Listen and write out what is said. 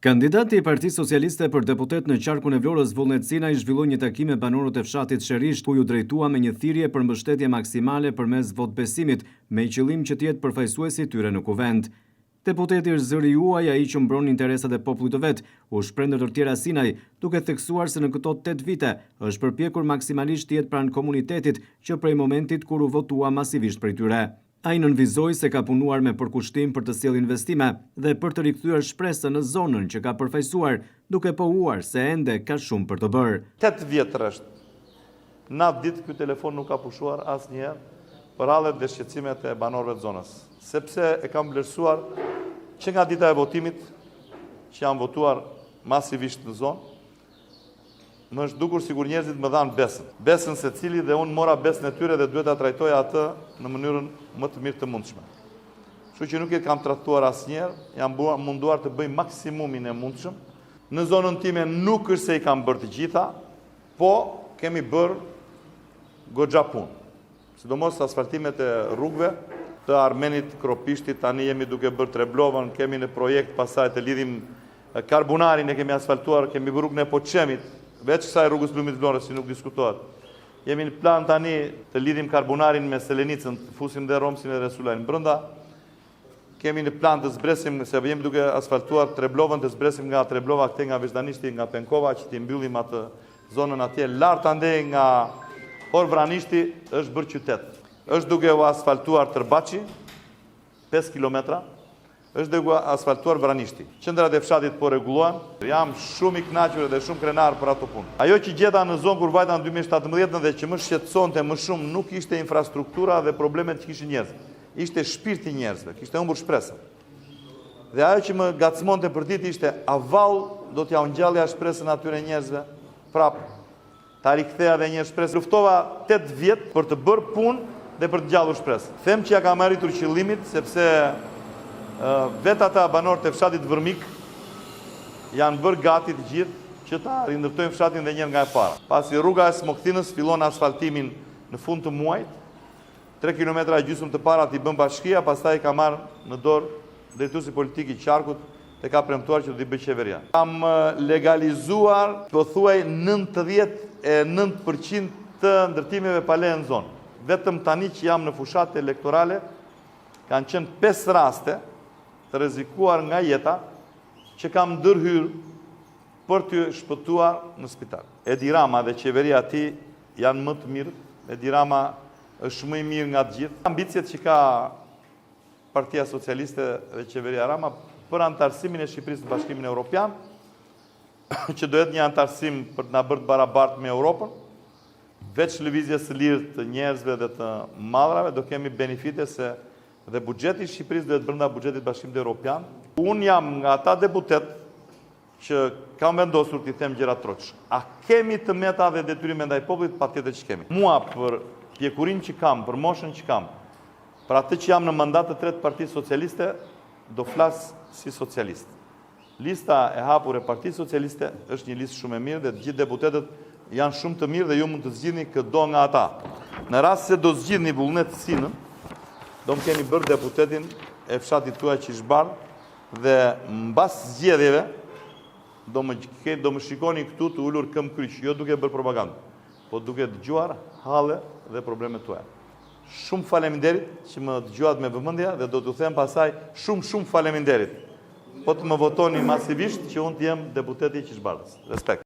Kandidati i Partisë Socialiste për deputet në qarkun e Vlorës Vullnet Sinaj zhvilloi një takim me banorët e fshatit Sherisht, ku ju drejtua me një thirrje për mbështetje maksimale përmes votbesimit, me qëllim që të jetë përfaqësuesi tyre në kuvend. Deputeti është zëri juaj, ai që mbron interesat e popullit të vet, u shpreh ndër të tjera Sinaj, duke theksuar se në këto 8 vite është përpjekur maksimalisht të jetë pranë komunitetit që prej momentit kur u votua masivisht prej tyre. Ai nënvizoi se ka punuar me përkushtim për të sjellë investime dhe për të rikthyer shpresën në zonën që ka përfaqësuar, duke pohuar se ende ka shumë për të bërë. 8 vjetër është. Natë ditë ky telefon nuk ka pushuar asnjëherë për hallet dhe shqetësimet e banorëve të zonës, sepse e kam vlerësuar që nga dita e votimit që janë votuar masivisht në zonë, më është dukur sigur njerëzit më dhanë besën. Besën se cili dhe unë mora besën e tyre dhe duhet ta trajtoja atë në mënyrën më të mirë të mundshme. Kështu që nuk e kam trajtuar asnjëherë, jam munduar të bëj maksimumin e mundshëm. Në zonën time nuk është se i kam bërë të gjitha, po kemi bërë goxha punë. Sidomos asfaltimet e rrugëve të Armenit, Kropishtit, tani jemi duke bërë Treblovën, kemi në projekt pasaj të lidhim Karbunarin, e kemi asfaltuar, kemi bërë rrugën e Poçemit, veç kësaj rrugës Lumit Vlorës, si nuk diskutohet. Jemi në plan tani të lidhim Karbunarin me Selenicën, të fusim dhe Romsin e Resulajnë brenda. Kemi në plan të zbresim, se jemi duke asfaltuar Treblovën, të zbresim nga Treblova këte nga Veshdanishti, nga Penkova, që ti mbyllim atë zonën atje. Lart ande nga Orvranishti është bërë qytet. Është duke u asfaltuar Tërbaçi, 5 kilometra, është duke u asfaltuar Vranishti. Qendrat e fshatit po rregullohen. Jam shumë i kënaqur dhe shumë krenar për ato punë. Ajo që gjeta në zonë kur vajta në 2017 dhe që më shqetësonte më shumë nuk ishte infrastruktura dhe problemet që kishin njerëzit. Ishte shpirti i njerëzve, kishte humbur shpresën. Dhe ajo që më gacmonte për ditë ishte a vallë do t'ja ungjallja shpresën atyre njerëzve prap. Ta riktheja dhe një shpresë. Luftova 8 vjet për të bërë punë dhe për të gjallur shpresën. Them që ja kam arritur qëllimit sepse vetë ata banorët e fshatit Vërmik janë bërë gati të gjithë që ta rindërtojnë fshatin dhe njërë nga e para. Pasi rruga e Smoktinës fillon asfaltimin në fund të muajit, 3 kilometra e gjysmë të para t'i bën bashkia, pastaj ka marrë në dorë drejtuesi politik i qarkut dhe ka premtuar që do t'i bëjë qeveria. Kam legalizuar pothuaj 99% të ndërtimeve pale në zonë. Vetëm tani që jam në fushat elektorale, kanë qenë 5 raste të rrezikuar nga jeta që kam ndërhyr për të shpëtuar në spital. Edi Rama dhe qeveria ti janë më të mirë. Edi Rama është më i mirë nga të gjithë. Ambicjet që ka Partia Socialiste dhe qeveria Rama për antarësimin e Shqipërisë në Bashkimin Evropian, që do jetë një antarësim për të na bërë të barabartë me Europën, veç lëvizjes së lirë të njerëzve dhe të madrave, do kemi benefite se dhe buxheti i Shqipërisë duhet brenda buxhetit Bashkimit Evropian. Unë jam nga ata deputet që kam vendosur t'i them gjëra troç. A kemi të meta dhe detyrime ndaj popullit? Patjetër që kemi. Mua për pjekurinë që kam, për moshën që kam, për atë që jam në mandat të tretë Partisë Socialiste, do flas si socialist. Lista e hapur e Partisë Socialiste është një listë shumë e mirë dhe të gjithë deputetët janë shumë të mirë dhe ju mund të zgjidhni këdo nga ata. Në rast se do zgjidhni Vullnet Sinën, do më keni bërë deputetin e fshatit tuaj Qishbardh dhe mbas zgjedhjeve do më shikoni këtu të ulur këm kryq, jo duke bërë propagandë, po duke dëgjuar halle dhe problemet tuaja. Shumë faleminderit që më dëgjuat me vëmendje dhe do t'u them pasaj shumë faleminderit. Po të më votoni masivisht që unë t'jem deputeti i Qishbardhës. Respekt.